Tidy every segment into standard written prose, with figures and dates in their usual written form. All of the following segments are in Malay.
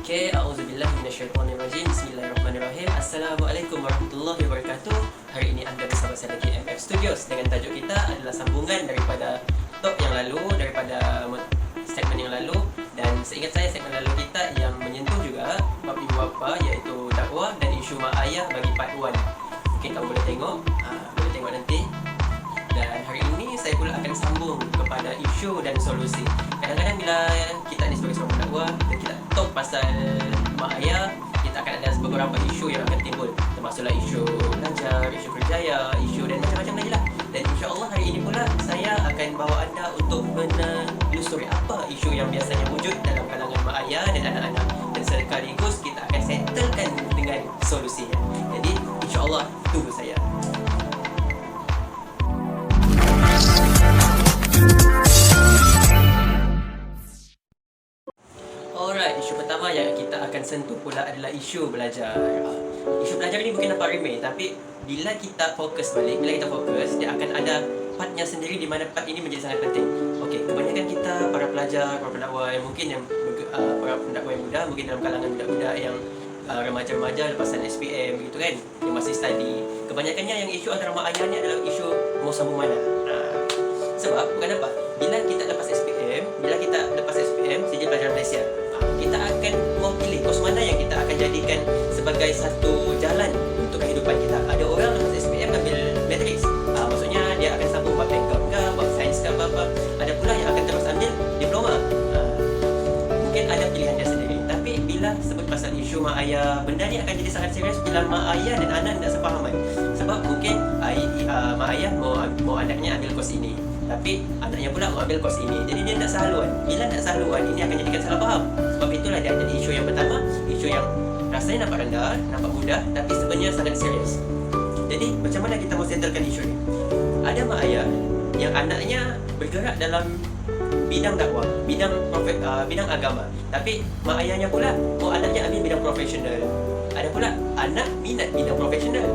Okey, auzubillahi minasyaitonirrajim. Bismillahirrahmanirrahim. Assalamualaikum warahmatullahi wabarakatuh. Hari ini anda bersama saya di MF Studios dengan tajuk kita adalah sambungan daripada talk yang lalu, daripada segmen yang lalu, dan seingat saya segmen lalu kita yang menyentuh juga bab ibu bapa, iaitu dakwah dan isu mak ayah bagi part 1. Mungkin kamu boleh tengok nanti. Dan hari ini saya pula akan sambung kepada isu dan solusi. Kadang-kadang bila kita ni sebagai seorang pendakwah dan kita talk pasal mak ayah, kita akan ada beberapa isu yang akan timbul, termasuklah isu belajar, isu kerjaya, isu dan macam-macam lagi lah. Dan insya-Allah hari ini pula saya akan bawa anda untuk menelusuri apa isu yang biasanya wujud dalam kalangan mak ayah dan anak-anak, dan sekaligus kita akan settlekan dengan solusinya. Jadi insya-Allah tunggu saya. Alright, isu pertama yang kita akan sentuh pula adalah isu belajar. Isu belajar ni bukan nampak remeh, tapi bila kita fokus, dia akan ada partnya sendiri, di mana part ini menjadi sangat penting. Okey, kebanyakan kita para pelajar, para pendakwah yang para pendakwah yang muda, mungkin dalam kalangan budak-budak yang remaja-remaja lepasan SPM gitu kan, yang masih study, kebanyakannya yang isu antara mak ayah ni adalah isu mau sambung mana. Sebab bukan apa, bila kita lepas SPM, sijil pelajaran Malaysia, kita akan mau pilih kos mana yang kita akan jadikan sebagai satu jalan untuk kehidupan kita. Ada orang lepas SPM ambil matrix, maksudnya dia akan sambung buat backup ke, buat sains ke apa-apa. Ada pula yang akan terus ambil diploma. Mungkin ada pilihan dia sendiri. Tapi bila sebut pasal isu mak ayah, benda ni akan jadi sangat serius bila mak ayah dan anak tak sepahaman. Sebab mungkin mak ayah mau anaknya ambil kos ini, tapi anaknya pula mau ambil kos ini. Jadi dia nak sehaluan. Bila nak sehaluan, ini akan jadikan salah faham. Sebab itulah dia jadi isu yang pertama, isu yang rasanya nampak rendah, nampak mudah, tapi sebenarnya sangat serius. Jadi macam mana kita mau settlekan isu ni? Ada mak ayah yang anaknya bergerak dalam bidang dakwah, bidang agama, tapi mak ayahnya pula mau anaknya ambil bidang profesional. Ada pula anak minat bidang profesional,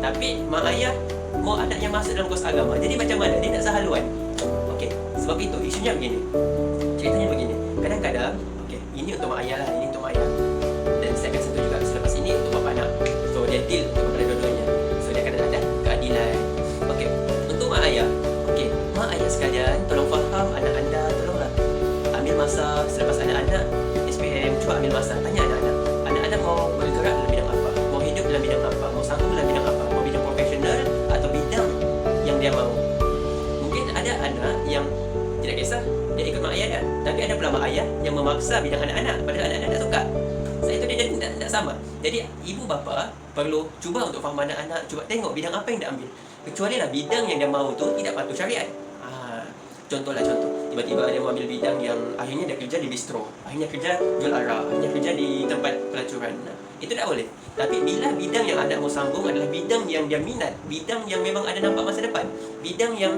tapi mak ayah mau anaknya masuk dalam kos agama. Jadi macam mana? Dia nak sehaluan. Okey, sebab itu isunya begini. Ceritanya begini. Kadang-kadang, okey, ini untuk mak ayah lah, ini untuk mak ayah. Dan saya akan sentuh juga selepas ini untuk bapa anak. So dia deal untuk kepada dua-duanya. So dia akan ada keadilan. Okey, untuk mak ayah. Okey, mak ayah sekalian, tolong faham anak anda, tolonglah ambil masa selepas anak-anak SPM, cuba ambil masa tanya anak-anak. Anak-anak mau bergerak dalam bidang apa? Mau hidup dalam bidang apa? Mau sambung dalam bidang apa? Mau bidang profesional atau bidang yang dia mahu? Mungkin ada anak yang tidak kisah, dia ikut mak ayah dia. Tapi ada pula mak ayah yang memaksa bidang anak-anak, padahal anak-anak tak suka. Saya itu dia jadi tak sama. Jadi ibu bapa perlu cuba untuk faham anak-anak, cuba tengok bidang apa yang dia ambil. Kecuali lah bidang yang dia mahu tu tidak patuh syariat. Contoh, tiba-tiba dia mau ambil bidang yang akhirnya dia kerja di bistro, akhirnya kerja jual arak, akhirnya kerja di tempat pelacuran. Itu tak boleh. Tapi bila bidang yang anak mau sambung adalah bidang yang dia minat, bidang yang memang ada nampak masa depan, bidang yang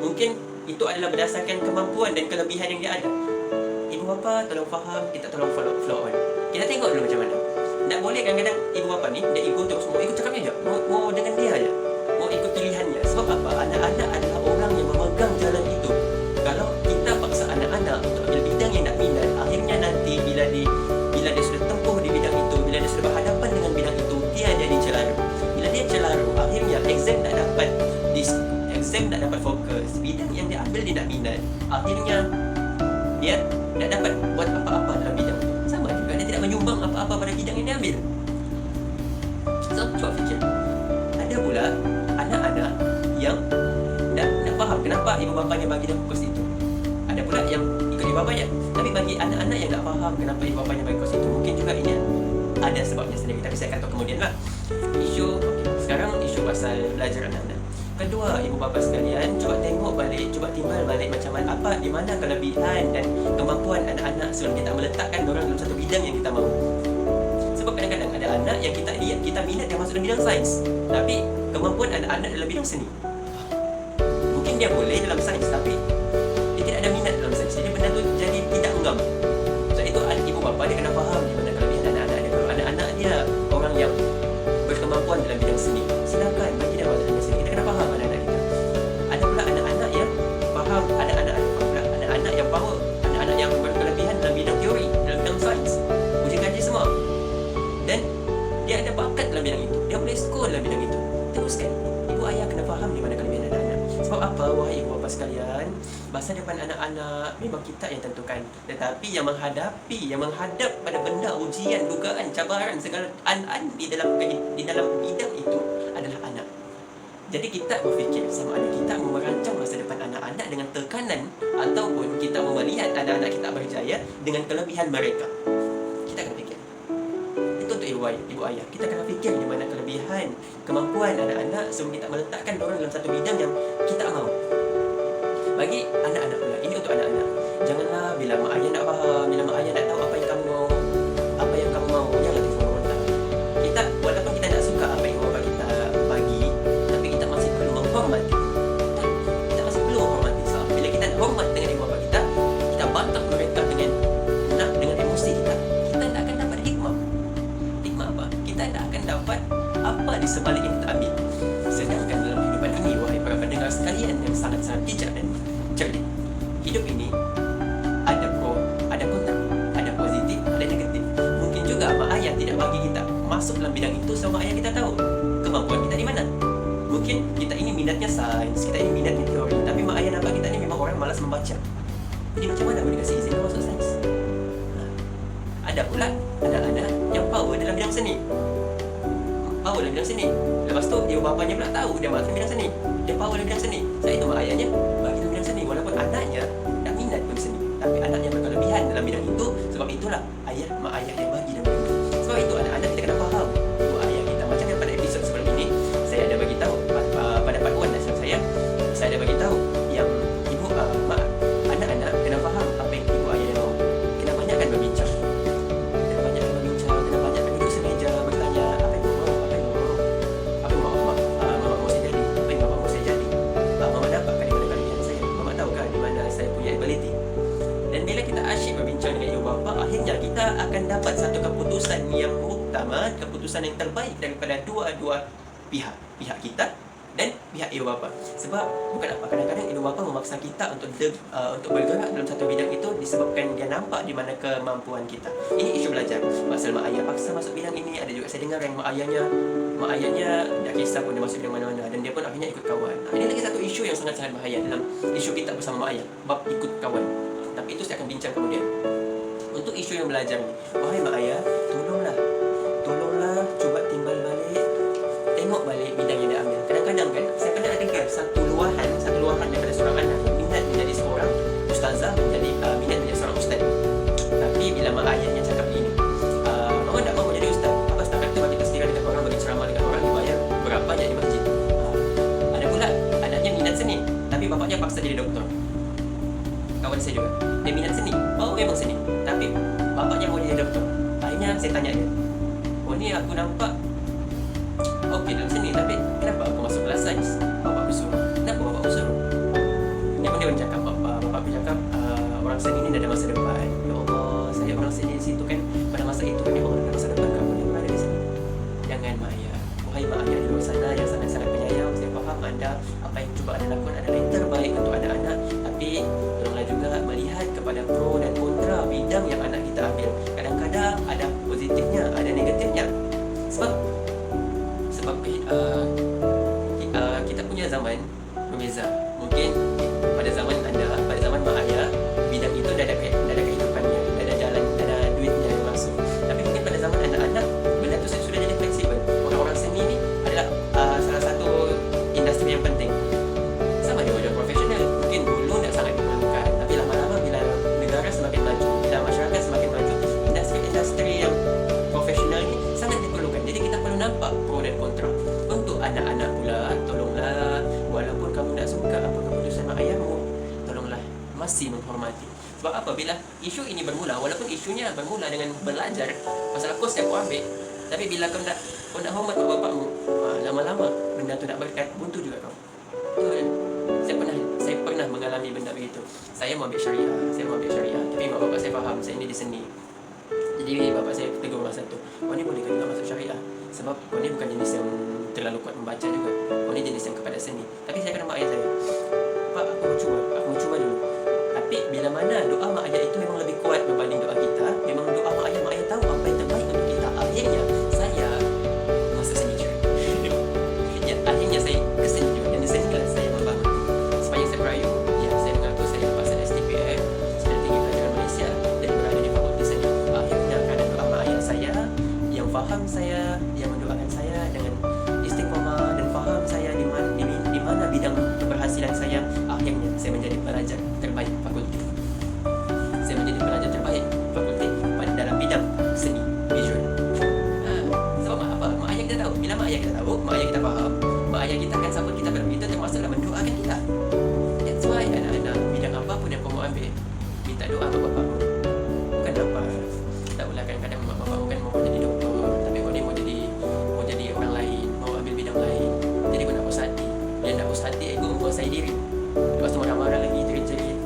mungkin itu adalah berdasarkan kemampuan dan kelebihan yang dia ada, ibu bapa tolong faham, kita tolong flow on. Kita tengok dulu macam mana. Tak boleh kadang-kadang ibu bapa ni dia ego terus, mau ikut cakapnya je, mau dengan dia je, mau ikut pilihannya. Sebab apa? Anak-anak adalah orang yang memegang jalan itu. Kalau kita paksa anak-anak untuk ambil bidang yang nak minat, akhirnya nanti bila dia sudah tempuh di bidang itu, bila dia sudah berhadapan dengan bidang itu, dia jadi celaru. Bila dia celaru, akhirnya exam tak dapat fokus. Bidang yang dia ambil dia tak minat, akhirnya dia tak dapat buat apa-apa dalam bidang itu. Sama juga dia tidak menyumbang apa-apa pada bidang yang dia ambil. So, cuba fikir. Ada pula anak-anak yang nak faham kenapa ibu bapanya bagi dia fokus itu. Ada pula yang ikut ibu bapanya. Tapi bagi anak-anak yang tak faham kenapa ibu bapanya bagi fokus itu, mungkin juga ini ada sebabnya sendiri. Tapi saya akan tahu kemudian lah. Sekarang isu pasal belajar anak-anak. Kedua, ibu bapa sekalian, cuba tengok balik, cuba timbal balik macam mana, di mana kelebihan dan kemampuan anak-anak sebelum kita meletakkan orang dalam satu bidang yang kita mahu. Sebab kadang-kadang ada anak yang kita minat dia masuk dalam bidang sains, tapi kemampuan anak-anak dalam bidang seni. Mungkin dia boleh dalam sains, tapi dia tidak ada minat dalam sains. Jadi benda tu jadi tidak enggam. So itu ibu bapa dia kena faham di mana kelebihan anak-anak dia. Kalau anak-anak dia orang yang berkemampuan dalam bidang seni, silakan bagi dia masuk dalam seni. Kita kena faham anak-anak kita. Ada pula anak-anak yang faham, anak-anak yang power, anak-anak yang berkelebihan dalam bidang teori, dalam bidang sains. Uji kaji masa depan anak-anak memang kita yang tentukan. Tetapi yang menghadap pada benda ujian, dugaan, cabaran, segala an di dalam bidang itu adalah anak. Jadi kita berfikir sama ada kita merancang masa depan anak-anak dengan tekanan, ataupun kita melihat anak-anak kita berjaya dengan kelebihan mereka. Kita akan fikir. Itu untuk ibu ayah. Kita akan fikir di mana kelebihan, kemampuan anak-anak sebelum kita meletakkan orang dalam satu bidang yang kita mahu. Bagi anak-anak pula, ini untuk anak-anak. Janganlah bila mak ayah nak faham, bila mak ayah nak tahu apa yang kamu mahu, janganlah terus kita, walaupun kita tak suka apa yang bapa kita bagi, tapi kita masih perlu menghormati. Kita masih perlu menghormati. So, bila kita hormat dengan ibu bapa kita bantah mereka dengan emosi kita tak akan dapat hikmah. Hikmah apa? Kita tak akan dapat apa di sebalik yang kita ambil. Sedangkan dalam kehidupan ini, wahai para pendengar sekalian yang sangat-sangat bijak dan cerdik, hidup ini ada pro, ada kontra, ada positif, ada negatif. Mungkin juga mak ayah tidak bagi kita masuk dalam bidang itu sebab mak ayah kita tahu kemampuan kita di mana. Mungkin kita ini minatnya sains, kita ini minatnya teori, tapi mak ayah nampak kita ini memang orang malas membaca. Jadi macam mana boleh kasih izin masuk sains? Ada pula anak-anak yang power dalam bidang seni. Lepas tu ibu bapanya pula tahu dia masuk bidang seni, dia power dalam bidang seni. Saya itu mak ayahnya bagi dalam bidang seni, walaupun anaknya tak minat pun seni, tapi anaknya berkelebihan dalam bidang itu. Sebab itulah mak ayah yang bagi dalam bidang itu. Sebab itu anak-anak kita kena faham ibu ayah kita. Macam yang pada episod sebelum ini saya ada bagi tahu, pada part 1 saya ada bagi tahu yang anak-anak kena faham apa yang ibu ayah yang mahu. Kena banyakkan berbincang, kena banyakkan duduk semeja bertanya apa yang mahu, apa yang mahu saya jadi, apa yang mahu saya jadi. Mama dapatkan di mana kelebihan saya, mama tahukah di mana saya punya ability. Dan bila kita asyik berbincang dengan ibu bapa, akhirnya kita akan dapat satu keputusan yang muktamad, keputusan yang terbaik daripada dua-dua pihak kita dan pihak ibu bapa. Sebab bukan apa, kadang-kadang ibu bapa memaksa kita untuk bergerak dalam satu bidang itu disebabkan dia nampak di mana kemampuan kita. Ini isu belajar. Pasal mak ayah paksa masuk bidang ini, ada juga saya dengar yang mak ayahnya tak kisah pun dia masuk bidang mana-mana dan dia pun akhirnya ikut kawan. Ini lagi satu isu yang sangat-sangat bahaya dalam isu kita bersama mak ayah, bab ikut kawan. Tapi itu saya akan bincang kemudian. Untuk isu yang belajar ni, wahai mak ayah, tolonglah cuba timbal balik, tengok balik bidang yang dia ambil. Kadang-kadang kan saya pernah dengar satu luahan daripada seorang anak yang minat menjadi seorang ustazah, minat menjadi seorang ustaz. Tapi bila mak ayahnya cakap begini, mama tak mahu jadi ustaz, apa setakat tu bagi tersedia dekat orang, bagi ceramah dekat orang, dibayar berapa je di masjid. Ada pula anaknya minat seni, tapi bapaknya paksa jadi doktor. Kawan saya juga, dia minat seni, memang seni, tapi bapaknya mau jadi doktor. Akhirnya saya tanya dia, ni aku nampak okey dalam seni, tapi kenapa aku masuk kelas sains? Bapak aku suruh. Kenapa bapak aku suruh? Dia pun cakap, bapak aku cakap, orang seni ni dah ada masa depan. Ya Allah, saya orang seni di situ kan, pada masa itu kan dia orang ada masa depan, kamu dia berada di sini. Jangan mak ayah, wahai mak ayah di luar sana yang sangat-sangat penyayang, saya faham anda, apa yang cuba anda lakukan adalah yang terbaik untuk anak-anak, tapi tolonglah juga melihat kepada pro dan kontra bidang yang anak kita ambil. Kadang-kadang ada positifnya, ada negatifnya. Sebab kita punya zaman berbeza. Mungkin pada zaman anda, pada zaman mak ayah, bidang itu dah ada kehidupannya, dah ada jalan, dah ada duitnya yang masuk. Tapi mungkin pada zaman anak-anak, benda tu sudah jadi fleksibel. Orang-orang seni ni adalah salah satu industri yang penting. Sama dia macam profesional, mungkin dulu tak sangat diperlukan, tapi lama-lama bila negara semakin maju, bila masyarakat semakin maju, industri yang profesional ni sangat diperlukan. Jadi kita perlu nampak pro dan kontra. Untuk anak-anak pula, tolonglah, walaupun kamu tak suka apa keputusan mak ayahmu, tolonglah masih menghormati. Sebab apa? Bila isu ini bermula, walaupun isunya bermula dengan belajar pasal kos yang kau ambil, tapi bila kau nak hormat mak bapakmu, lama-lama benda tu nak berkat, buntu juga kau. Betul. Saya pernah mengalami benda begitu. Saya mau ambil syariah, tapi mak bapak saya faham saya ni di seni. Jadi bapak saya tegur masa tu, kau ni boleh ke tak masuk syariah? Sebab kau ni bukan jenis yang terlalu kuat membaca juga, kau ni jenis yang kepada seni. Tapi saya kena mak ayah saya, Pak, aku mau cuba dulu. Tapi bila mana doa mak ayah itu memang lebih kuat berbanding doa kita, memang doa mak ayah tahu apa yang terbaik untuk kita. Akhirnya saya masuk seni juga. Akhirnya saya ke seni juga, dan di sini lah saya membangun. Sepanjang saya berayu, saya dengar tu saya faham saya, dia mendoakan saya dengan istiqomah dan faham saya di mana bidang keberhasilan saya. Akhirnya saya menjadi pelajar terbaik fakulti. Saya menjadi pelajar terbaik fakulti dalam bidang seni visual. Sebab mak ayah kita tahu. Bila mak ayah kita tahu, mak ayah kita faham, mak ayah kita akan support kita dalam itu, termasuklah mendoakan kita. That's why anak-anak bidang apapun yang kau mau ambil, minta doa mak bapak. Bukan apa, tak pula kadang-kadang mak bapak bukan mau jadi doktor, tapi kau ni mau jadi orang lain, mau ambil bidang lain. Jadi kau nak puas hati. Dia nak puas hati, ego menguasai diri. Lepas tu marah-marah lagi, jerit-jerit.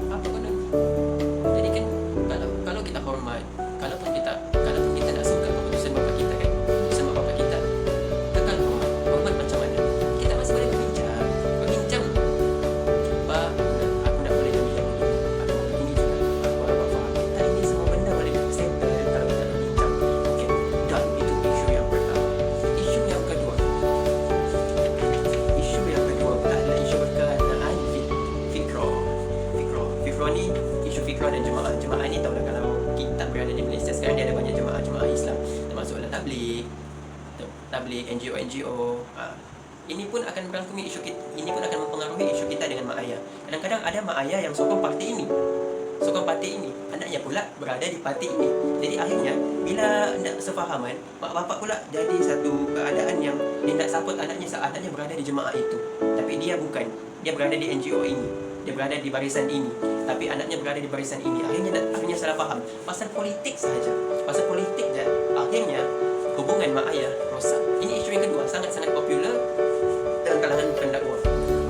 Apa guna? Jadi kan kalau kita hormat, kalaupun kita nak suka keputusan bapa kita kan, keputusan bapa kita, kekal hormat macam mana? Kita masih boleh berbincang. Pak, aku nak boleh jadi yang ini. Aku mau begini juga. Aku harap faham. Kita ini semua benda boleh settle kalau kita berbincang. Okay. Dan itu isu yang pertama. Isu yang kedua adalah isu berkenaan fikrah. Fikrah ni, isu fikrah dan jemaah. Jemaah ni tahulah, kalau kita berada di Malaysia sekarang, dia ada banyak jemaah Islam, termasuklah tabligh, NGO. Ini pun akan merangkumi isu kita, ini pun akan mempengaruhi isu kita dengan mak ayah. Kadang-kadang ada mak ayah yang sokong parti ini, anaknya pula berada di parti ini. Jadi akhirnya bila nak sefahaman, mak bapak pula jadi satu keadaan yang dia nak support anaknya berada di jemaah itu, tapi dia bukan, dia berada di NGO ini, dia berada di barisan ini, tapi anaknya berada di barisan ini. Akhirnya salah faham pasal politik sahaja, akhirnya hubungan mak ayah rosak. Ini isu yang kedua, sangat-sangat popular dalam kalangan pendakwa.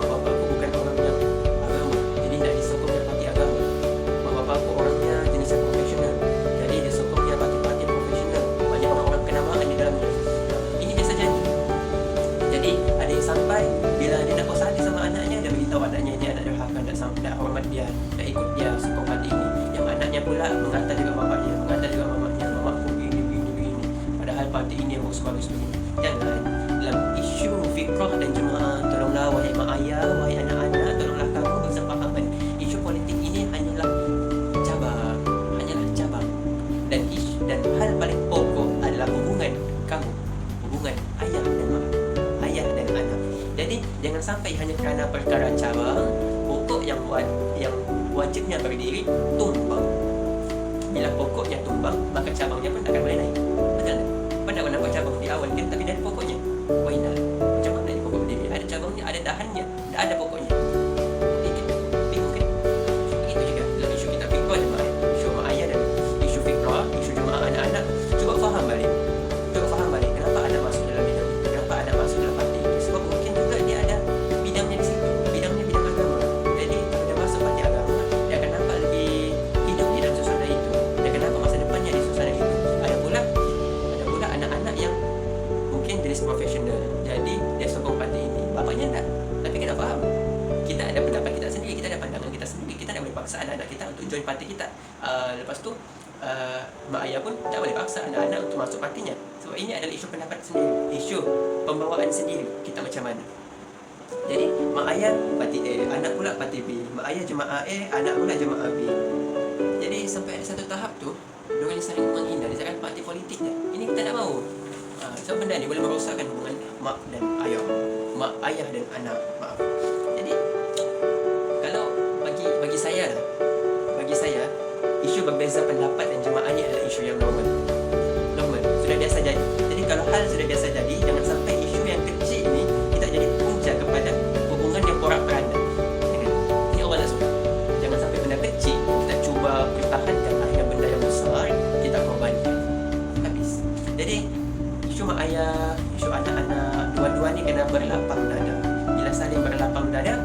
Mak bapak aku bukan orang yang agama, jadi tidak disokong oleh parti agama. Mak bapak aku orangnya jenis profesional, jadi dia sokong dia parti-parti profesional. Banyak orang-orang kenamaan di dalamnya. Ini biasa jadi ada yang sampai bila dia nak puas hati sama anaknya, dia beritahu anaknya ini anak durhaka, tak hormat dia, tak ikut dia sokong parti ini. Yang anaknya pula mengata juga bapaknya, mengata juga mamanya, mamaku begini. Padahal parti ini yang bagus-bagus begini. Jangan. Dalam isu fikrah dan jemaah, tolonglah wahai mak ayah, wahai anak-anak, tolonglah kamu bersefahaman. Isu politik ini hanyalah cabang. Dan hal paling pokok adalah hubungan kamu, hubungan ayah dan mak, ayah dan anak. Jadi jangan sampai hanya kerana perkara cabang, pokok yang wajibnya berdiri tumbang. Bila pokoknya tumbang, maka cabangnya pun akan boleh naik. Betul tak? Pernah kau nampak cabang di awal kan, tapi dari pokoknya wailah. Macam mana di pokok berdiri? Ada cabangnya, ada dahannya, tak ada pokoknya. Bingung kan? Begitu juga dalam isu kita fikrah dan mak ayah, isu mak ayah dan isu fikrah, isu jemaah anak-anak. Cuba faham balik kenapa anak masuk dalam bidang ini, kenapa anak masuk dalam parti ini. Sebab mungkin juga dia ada bidangnya di situ, bidangnya bidang agama. Jadi kalau dia masuk parti agama, dia akan nampak lebih hidup di dalam suasana itu. Dia akan nampak masa depannya di suasana itu. Ada pula anak-anak yang mungkin jenis profesional, jadi dia sokong parti ini, bapaknya tak. Tapi kita faham, kita ada pendapat kita sendiri, kita ada pandangan kita sendiri, kita tak boleh paksa anak-anak kita untuk join parti kita. Lepas tu mak ayah pun tak boleh paksa anak-anak untuk masuk partinya. Sebab ini adalah isu pendapat sendiri, isu pembawaan sendiri kita macam mana. Jadi mak ayah parti A, anak pula parti B, mak ayah jemaah A, anak pula jemaah B. Jadi sampai ada satu tahap tu, diorang saling menghina, disebabkan parti politik dah. Ini kita tak mahu. Sebab benda ni boleh merosakkan hubungan mak dan ayah, mak ayah dan anak. Maaf. Jadi kalau bagi saya isu berbeza pendapat dan jemaah ni adalah isu yang normal. Sudah biasa jadi. Jadi kalau hal sudah biasa jadi, jangan sampai isu yang kecil ni kita jadi punca kepada hubungan yang porak-poranda. Ini Allah tak suka. Jangan sampai benda kecil kita cuba pertahankan, akhirnya benda yang besar kita korbankan. Habis. Jadi isu mak ayah, isu anak-anak, dua-dua ni kena berlapang dada. Bila saling berlapang dada,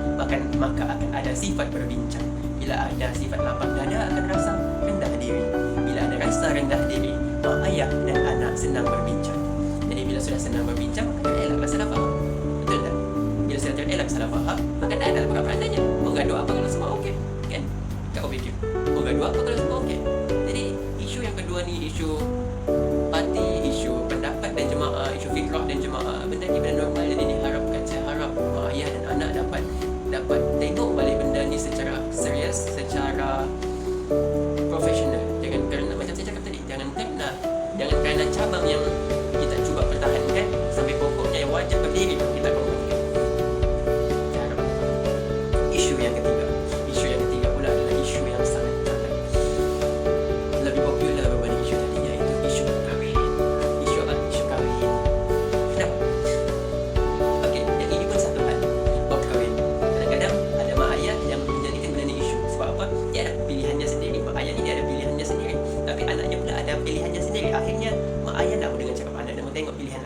maka akan ada sifat berbincang. Bila ada sifat lapang dada, akan rasa rendah diri. Bila ada rasa rendah diri, mak ayah dan anak senang berbincang. Jadi bila sudah senang berbincang, maka terelaklah salah faham. Betul tak? Bila sudah terelak salah faham, maka tak ada perkara-perkaranya. Mau gaduh apa kalau semua okey? Kan? Kau fikir. Mau gaduh apa kalau semua okey? Jadi isu yang kedua ni, isu parti, isu pendapat dan jemaah, isu fikrah dan jemaah. Benda ni benda normal. Jadi saya harap mak ayah dan anak dapat tengok balik benda ni secara serius, secara profesional. Jangan kerana macam saya cakap tadi, jangan kerana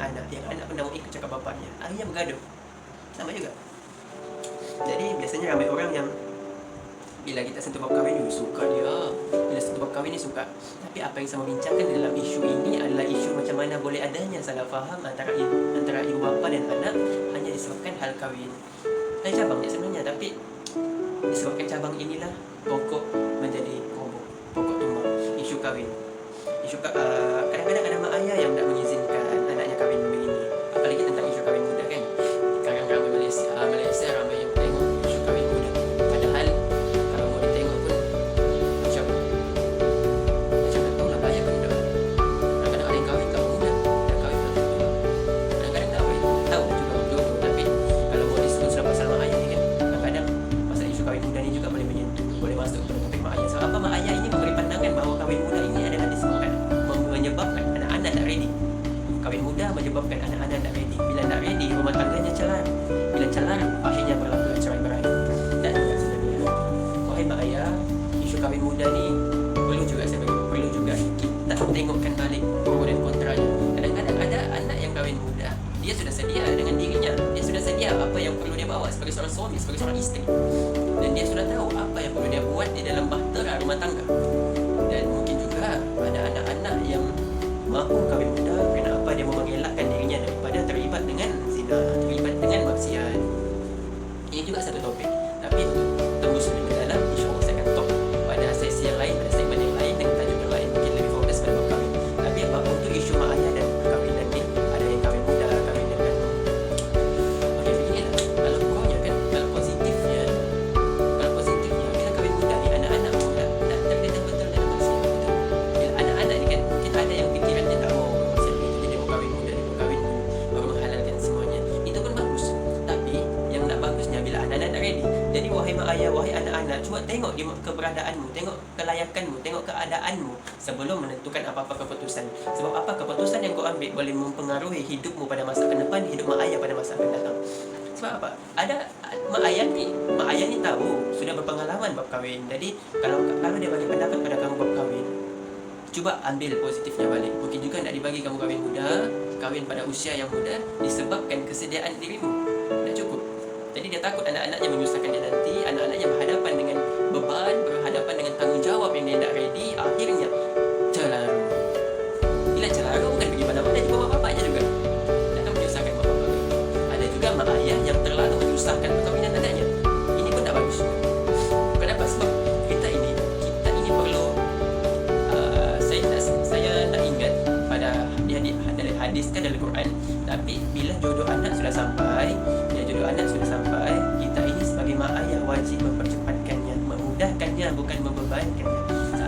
anak, yang anak pun dah mau ikut cakap bapaknya, akhirnya bergaduh. Sama juga. Jadi biasanya ramai orang yang bila kita sentuh bab kahwin ni suka dia, bila sentuh bab kahwin ni suka. Tapi apa yang saya mau bincangkan dalam isu ini adalah isu macam mana boleh adanya salah faham antara ibu bapa dan anak hanya disebabkan hal kahwin. Ada cabang dia sebenarnya, tapi disebabkan cabang inilah pokok menjadi pokok tumbang isu kahwin. Kadang-kadang ada mak ayah yang tak mengizinkan anaknya kahwin begini, apalagi tentang isu kahwin muda kan. Sekarang ramai Malaysia ramai yang tengok isu kahwin muda, padahal kalau mau ditengok pun macam tak tahu lah bahaya benda. Kadang-kadang ada yang kahwin tak muda, dah kahwin tak tua, kadang-kadang tak kahwin tahu juga dua-dua. Tapi kalau mau disebut sudah pasal mak ayah ni kan, kadang-kadang pasal isu kahwin muda ni juga boleh menyentuh, boleh masuk kepada topik mak ayah. Sebab apa mak ayah ini memberi pandangan bahawa kahwin muda ini adalah disebabkan menyebabkan anak-anak tak ready. Kahwin muda menyebabkan anak-anak tak ready. Bila tak ready, rumah tangganya celar. Bila celar, akhirnya berlaku cerai berai. Dan sebenarnya, wahai mak ayah, isu kahwin muda ni perlu juga kita tengokkan balik pro dan kontranya. Kadang-kadang ada anak yang kahwin muda, dia sudah sedia dengan dirinya, dia sudah sedia apa yang perlu dia bawa sebagai seorang suami, sebagai seorang isteri, dan dia sudah tahu apa yang perlu dia buat di dalam bahtera rumah tangga. Dan mungkin juga ada anak-anak yang mahu kahwin muda kerana apa, dia mahu mengelakkan dirinya daripada terlibat dengan zina, terlibat dengan maksiat. Ini juga satu topik, tapi untuk tembus lebih dalam, insyaAllah saya akan talk pada sesi yang lain, pada segmen yang lain dengan tajuk yang lain, mungkin lebih fokus pada bab kahwin. Tapi apa untuk isu mak ayah dan kahwinan ni, ada yang kahwin muda, kahwin dengan okey, beginilah kalau pronya kan, kalau positifnya bila kahwin muda ni, anak-anak muda nak terdedah betul dalam maksiat, betul. Bila anak-anak ni kan, mungkin ada yang fikirannya tak mau maksiat itu, jadi mau kahwin muda, dia mau kahwin dulu baru menghalalkan semuanya. Itu pun bagus, tapi yang nak bagusnya bila anak-anak tak ready. Jadi wahai mak ayah, wahai anak-anak, cuba tengok keberadaanmu, tengok kelayakanmu, tengok keadaanmu sebelum menentukan apa-apa keputusan. Sebab apa, keputusan yang kau ambil boleh mempengaruhi hidupmu pada masa akan depan, hidup mak ayah pada masa akan datang. Sebab apa? Ada mak ayah ni tahu, sudah berpengalaman bab kahwin. Jadi kalau dia bagi pendapat pada kamu bab kahwin, cuba ambil positifnya balik. Mungkin juga nak dibagi kamu kahwin muda, kahwin pada usia yang muda disebabkan kesediaan dirimu tak cukup. Jadi dia takut anak-anaknya menyusahkan dia nanti, anak-anaknya berhadapan dengan beban, berhadapan dengan tanggungjawab yang dia tak ready, akhirnya celaru. Bila celaru bukan pergi mana-mana, juga mak bapaknya juga akan menyusahkan mak bapak. Ada juga mak ayah yang terlalu menyusahkan perkahwinan anaknya. Ini pun tak bagus. Kenapa? Sebab kita ini perlu saya nak ingat pada dari hadis kan, dalam Quran. Tapi bila jodoh anak sudah sampai, kita ini sebagai mak ayah wajib mempercepatkannya, memudahkannya, bukan membebankannya.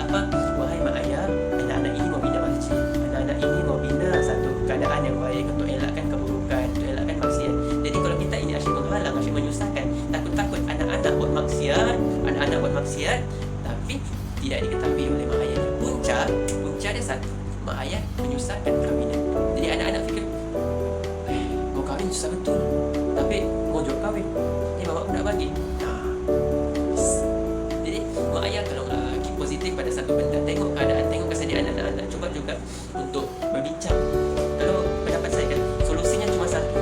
Apa? Wahai mak ayah, anak-anak ini mau bina masjid, anak-anak ini mau bina satu keadaan yang baik untuk elakkan keburukan, untuk elakkan maksiat. Jadi kalau kita ini asyik menghalang, asyik menyusahkan, takut-takut anak-anak buat maksiat, tapi tidak diketahui oleh mak ayah. Punca dia satu, mak ayah menyusahkan kahwinan. Jadi anak-anak fikir, kau kahwin susah betul, tapi mau jual kahwin, bapak pun nak bagi. Jadi mak ayah kalau keep positif pada satu benda, tengok keadaan, tengok kesediaan anak-anak, cuba juga untuk berbincang. Kalau pendapat saya kan, solusinya cuma satu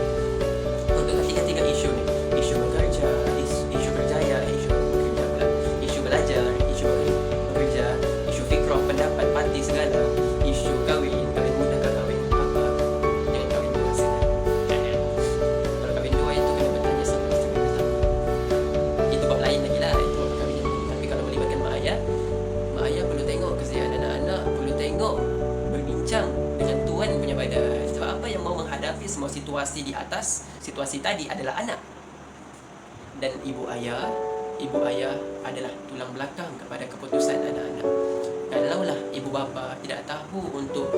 untuk ketiga-tiga isu ni: isu bekerja, isu berjaya, isu belajar, isu bekerja, isu fikrah, pendapat, parti segala, isu kahwin muda ke kahwin apa, jangan kahwin dua saja. Kalau kahwin dua itu kena bertanya sama isteri bersama, itu bab lain lagi lah, itu bab kahwin. Tapi kalau melibatkan mak ayah perlu tengok kesediaan anak-anak, perlu tengok berbincang dengan tuan punya badan. Sebab apa, yang mau menghadapi semua situasi di atas situasi tadi adalah anak. Dan ibu ayah adalah tulang belakang kepada keputusan anak-anak. Kalaulah ibu bapa tidak tahu untuk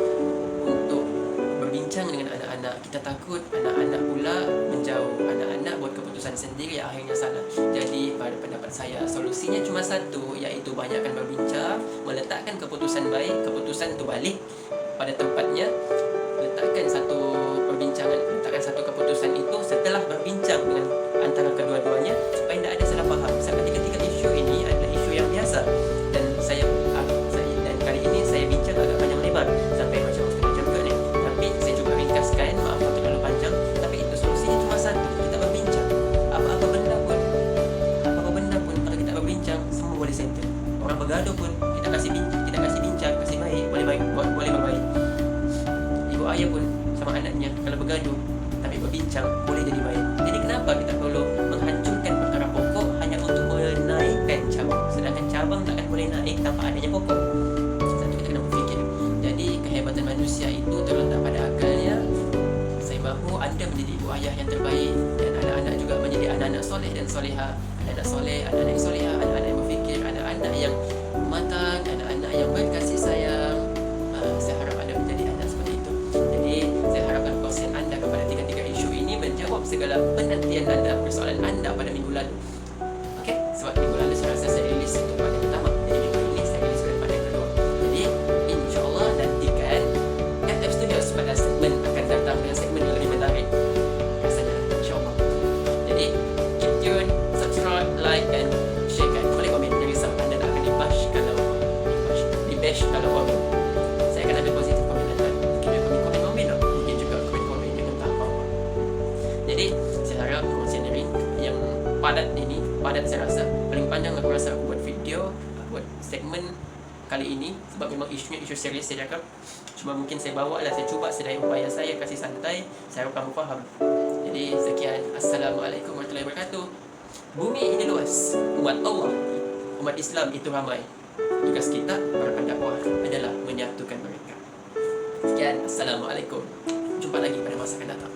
berbincang dengan anak-anak, kita takut anak-anak pula menjauh, anak-anak buat keputusan sendiri, akhirnya salah. Jadi pada pendapat saya, solusinya cuma satu, iaitu banyakkan berbincang, meletakkan keputusan baik, keputusan itu balik pada tempatnya, letakkan satu perbincangan, letakkan satu keputusan itu setelah berbincang dengan antara kedua-duanya, supaya tidak ada salah faham. Sebab ketiga isu ini adalah isu yang biasa, dan kali ini saya bincang agak panjang lebar sampai macam setengah jam juga ni. Tapi saya cuba ringkaskan, maaf bergaduh, tapi berbincang boleh jadi baik. Jadi kenapa kita perlu menghancurkan perkara pokok hanya untuk menaikkan cabang, sedangkan cabang tak akan boleh naik tanpa adanya pokok. Satu, kita kena berfikir. Jadi kehebatan manusia itu terletak pada akalnya. Saya mahu anda menjadi ibu ayah yang terbaik, dan anak-anak juga menjadi anak-anak soleh dan soleha. Anak-anak soleh, anak-anak yang soleha, anak-anak yang berfikir, anak-anak yang matang, anak-anak yang berkasih sayang. Saya harap anda menjadi anak seperti itu. Jadi saya harapkan konsen anda kepada tiga-tiga isu ini menjawab segala penantian anda, persoalan anda pada minggu lalu. Okey, sebab minggu lalu saya rasa saya rilis untuk part yang pertama, jadi minggu ini saya rilis pada part yang kedua. Jadi insyaAllah nantikan FF Studios pada segmen akan datang dengan segmen yang lebih menarik rasanya, insyaAllah. Jadi keep tune, subscribe, like and sharekan. Boleh komen, jangan risau, anda tak akan dibash kalau komen. Saya akan ambil positif komen anda. Mungkin komen komen tak? Mungkin juga komen dengan tak apa-apa. Jadi saya harap konsen yang padat saya rasa. Paling panjang aku rasa aku buat video, buat segmen kali ini, sebab memang isunya isu serius saya cakap. Cuma mungkin saya bawa lah, saya cuba sedaya upaya saya kasih santai. Saya harap kamu faham. Jadi sekian, Assalamualaikum warahmatullahi wabarakatuh. Bumi ini luas, umat Allah, umat Islam itu ramai. Tugas kita para pendakwah adalah menyatukan mereka. Sekian, Assalamualaikum. Jumpa lagi pada masa akan datang.